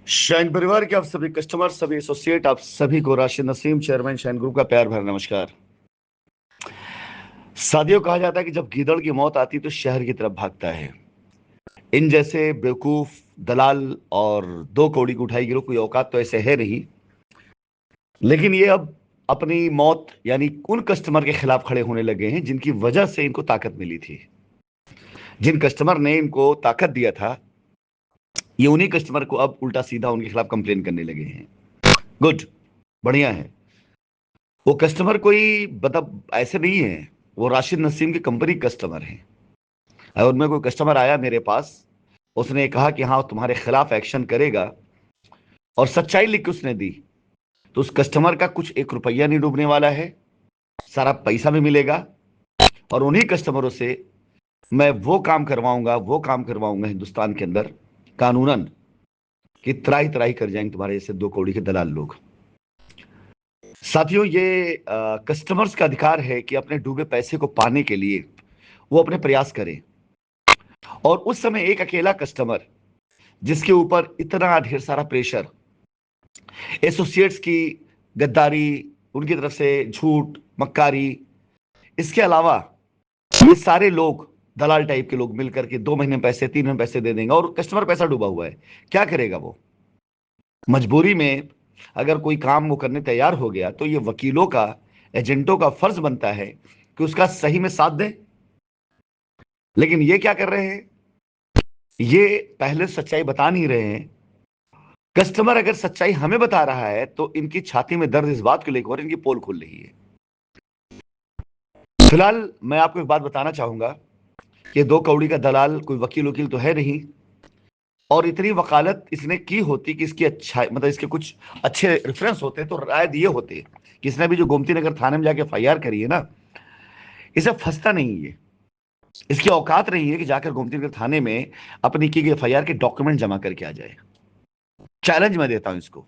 Shine परिवार के आप सभी कस्टमर, सभी एसोसिएट, आप सभी को Rashid Naseem, chairman shine group का प्यार भरा नमस्कार। साथियों, कहा जाता है कि जब गीदड़ की मौत आती है तो शहर की तरफ भागता है। इन जैसे बेवकूफ दलाल और दो कौड़ी की उठाई गिरो कोई औकात तो ऐसे है नहीं, लेकिन ये अब अपनी मौत यानी उन कस्टमर के खिलाफ खड़े होने लगे हैं जिनकी वजह से इनको ताकत मिली थी। जिन कस्टमर ने इनको ताकत दिया था, ये उन्हीं कस्टमर को अब उल्टा सीधा उनके खिलाफ कंप्लेन करने लगे हैं। गुड, बढ़िया है। वो कस्टमर कोई मतलब ऐसे नहीं है, वो राशिद नसीम की कंपनी कस्टमर है। और उनमें कोई कस्टमर आया मेरे पास, उसने कहा कि हाँ तुम्हारे खिलाफ एक्शन करेगा, और सच्चाई लिख के उसने दी, तो उस कस्टमर का कुछ 1 रुपया नहीं डूबने वाला है, सारा पैसा भी मिलेगा। और उन्हीं कस्टमरों से मैं वो काम करवाऊंगा हिंदुस्तान के अंदर कानूनन कि त्राही त्राही कर जाएंगे तुम्हारे जैसे दो कौड़ी के दलाल लोग। साथियों, ये कस्टमर्स का अधिकार है कि अपने डूबे पैसे को पाने के लिए वो अपने प्रयास करें। और उस समय एक अकेला कस्टमर जिसके ऊपर इतना ढेर सारा प्रेशर, एसोसिएट्स की गद्दारी, उनकी तरफ से झूठ मक्कारी, इसके अलावा ये सारे लोग दलाल टाइप के लोग मिलकर के 2 महीने में पैसे 3 महीने में पैसे दे देंगे और कस्टमर पैसा डूबा हुआ है। क्या करेगा वो? मजबूरी में अगर कोई काम वो करने तैयार हो गया तो ये वकीलों का, एजेंटों का फर्ज बनता है कि उसका सही में साथ दें। लेकिन ये क्या कर रहे हैं? ये पहले सच्चाई बता नहीं रहे हैं। कस्टमर अगर सच्चाई हमें बता रहा है तो इनकी छाती में दर्द इस बात को लेकर इनकी पोल खुल रही है। फिलहाल मैं आपको एक बात बताना चाहूंगा कि दो कौड़ी का दलाल कोई वकील वकील तो है नहीं, और इतनी वकालत इसने की होती कि इसकी अच्छा मतलब इसके कुछ अच्छे रेफरेंस होते तो राय दिए होते कि इसने भी जो गोमती नगर थाने में जाके एफआईआर करी है ना, इसे फंसता नहीं है। इसकी औकात नहीं है कि जाकर गोमती नगर थाने में अपनी की गई एफआईआर के डॉक्यूमेंट जमा करके आ जाए। चैलेंज मैं देता हूं इसको,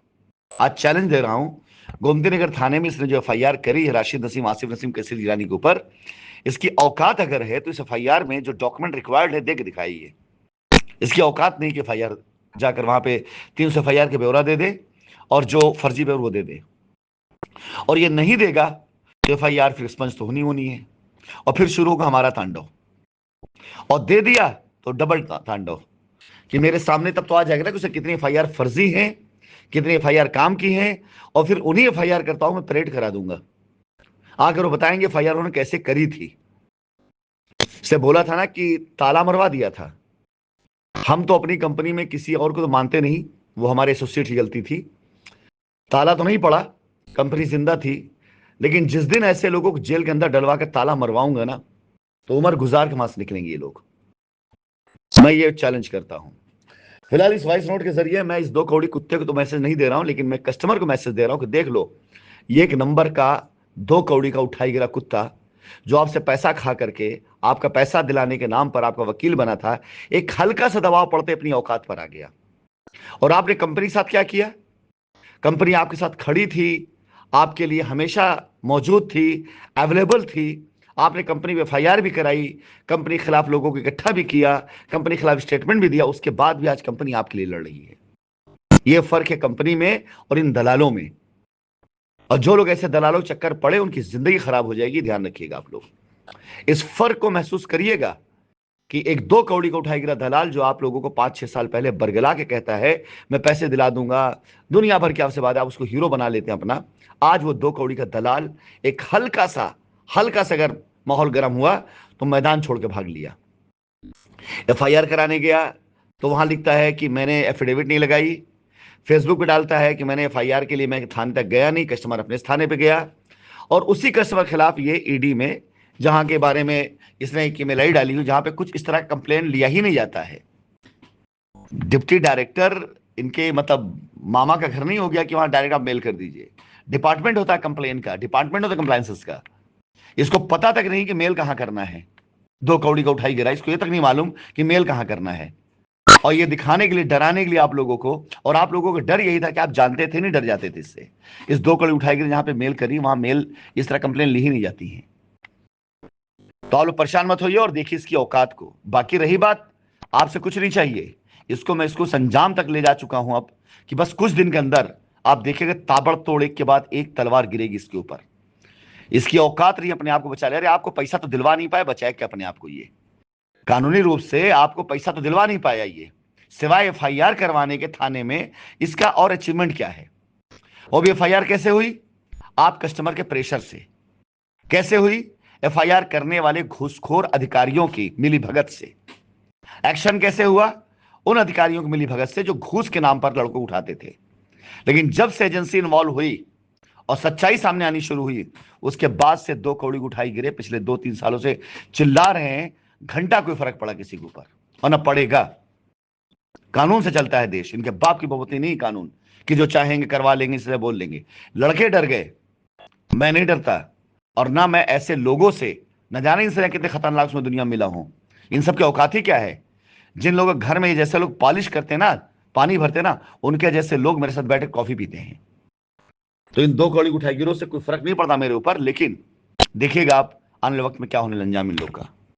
आज चैलेंज दे रहा हूं। गोमती नगर थाने में इसने जो एफआईआर करी है राशिद नसीम, आसिफ नसीम, कैसिर गिलानी के ऊपर, इसकी औकात अगर है तो इस एफआईआर में जो डॉक्यूमेंट रिक्वायर्ड है देख दिखाइए। इसकी औकात नहीं कि एफआईआर जाकर वहां पे 300 एफआईआर के ब्यौरा दे दे और जो फर्जी ब्यौरा वो दे दे, और ये नहीं देगा तो एफआईआर फिर एक्सपंज तो होनी होनी है, और फिर शुरू होगा हमारा तांडव। और दे दिया तो डबल तांडव कि मेरे सामने तब तो आ जाएगा ना कि उसे कितनी एफआईआर फर्जी है, कितनी एफआईआर काम की है, और फिर उन्हीं एफआईआर करता हूं मैं परेड करा दूंगा। आकर वो बताएंगे एफआईआर उन्होंने कैसे करी थी। से बोला था ना कि ताला मरवा दिया था। हम तो अपनी कंपनी में किसी और को तो मानते नहीं, वो हमारे एसोसिएट की गलती थी। ताला तो नहीं पड़ा, कंपनी जिंदा थी, लेकिन जिस दिन ऐसे लोगों को जेल के अंदर डलवा कर ताला मरवाऊंगा ना, तो उम्र गुजार के वहां से निकलेंगे ये लोग। मैं ये चैलेंज करता हूं। फिलहाल इस वॉइस नोट के जरिए मैं इस दो कौड़ी कुत्ते को तो मैसेज नहीं दे रहा हूं, लेकिन मैं कस्टमर को मैसेज दे रहा हूं कि देख लो, ये एक नंबर का दो कौड़ी का उठाई गिरा कुत्ता जो आपसे पैसा खा करके आपका पैसा दिलाने के नाम पर आपका वकील बना था, एक हल्का सा दबाव पड़ते अपनी औकात पर आ गया। और आपने कंपनी के साथ क्या किया? कंपनी आपके साथ खड़ी थी, आपके लिए हमेशा मौजूद थी, अवेलेबल थी। आपने कंपनी में एफआईआर भी कराई, कंपनी के खिलाफ लोगों को इकट्ठा भी किया, कंपनी के खिलाफ स्टेटमेंट भी दिया, उसके बाद भी आज कंपनी आपके लिए लड़ रही है। यह फर्क है कंपनी में और इन दलालों में। और जो लोग ऐसे दलालों चक्कर पड़े उनकी जिंदगी खराब हो जाएगी, ध्यान रखिएगा आप लोग। इस फर्क को महसूस करिएगा कि एक दो कौड़ी को उठाई गिरा दलाल जो आप लोगों को 5-6 साल पहले बरगला के कहता है मैं पैसे दिला दूंगा, दुनिया भर की आपसे बात है, आप उसको हीरो बना लेते हैं अपना। आज वो दो कौड़ी का दलाल एक हल्का सा अगर माहौल गर्म हुआ तो मैदान छोड़ के भाग लिया। एफआईआर कराने गया तो वहां लिखता है कि मैंने एफिडेविट नहीं लगाई, फेसबुक पे डालता है कि मैंने एफआईआर के लिए मैं थाने तक गया नहीं, कस्टमर अपने थाने पे गया। और उसी कस्टमर के खिलाफ ये ईडी में, जहां के बारे में इसने एक ईमेल आई डाली हुई जहां पे कुछ इस तरह का कंप्लेन लिया ही नहीं जाता है। डिप्टी डायरेक्टर इनके मतलब मामा का घर नहीं हो गया कि वहां डायरेक्ट आप मेल कर दीजिए। डिपार्टमेंट होता है कंप्लेन का, डिपार्टमेंट होता है कंप्लायंसेस का। इसको पता तक नहीं कि मेल कहां करना है। दो कौड़ी का उठाई गिरा, इसको ये तक नहीं मालूम कि मेल कहां करना है। और ये दिखाने के लिए, डराने के लिए आप लोगों को, और आप लोगों को डर यही था कि आप जानते थे नहीं डर जाते थे इससे। इस दो कौड़ी उठाई गिरी जहां पे मेल करी वहां मेल इस तरह कंप्लेन ली ही नहीं जाती है। तो आप लोग परेशान मत होइए और देखिए इसकी औकात को। बाकी रही बात, आपसे कुछ नहीं चाहिए इसको मैं इसको संजाम तक ले जा चुका हूं अब, कि बस कुछ दिन के अंदर आप देखेंगे ताबड़तोड़ एक के बाद एक तलवार गिरेगी इसके ऊपर। इसकी औकात नहीं अपने आप को बचा ले। अरे आपको पैसा तो दिलवा नहीं पाया, बचाए क्या अपने आप को? ये कानूनी रूप से आपको पैसा तो दिलवा नहीं पाया, ये सिवाय एफआईआर करवाने के थाने में इसका और अचीवमेंट क्या है? और भी एफआईआर कैसे हुई? आप कस्टमर के प्रेशर से। कैसे हुई? एफआईआर करने वाले घूसखोर अधिकारियों की मिलीभगत से। एक्शन कैसे हुआ? उन अधिकारियों की मिलीभगत से जो घूस के नाम पर लड़कों उठाते थे। लेकिन जब से एजेंसी इन्वॉल्व हुई और सच्चाई सामने आनी शुरू हुई, उसके बाद से 2 कौड़ी उठाई गिरे। पिछले 2-3 सालों से चिल्ला रहे हैं, घंटा कोई फर्क पड़ा किसी के ऊपर? और ना पड़ेगा। कानून से चलता है देश, इनके बाप की बबूती नहीं कानून, कि जो चाहेंगे करवा लेंगे, इसलिए बोल लेंगे। लड़के डर गए, मैं नहीं डरता। और ना मैं ऐसे लोगों से, न जाने इनसे कितने खतरनाक में दुनिया में मिला हूं। इन सब की औकात ही क्या है? जिन लोगों के घर में ये जैसे लोग पॉलिश करते हैं ना, पानी भरते ना, उनके जैसे लोग मेरे साथ बैठे कॉफी पीते हैं। तो इन 2 कौड़ी उठाई गिरोह से कोई फर्क नहीं पड़ता मेरे ऊपर। लेकिन देखिएगा आप आने वाले वक्त में क्या होने लंजाम इन लोग का।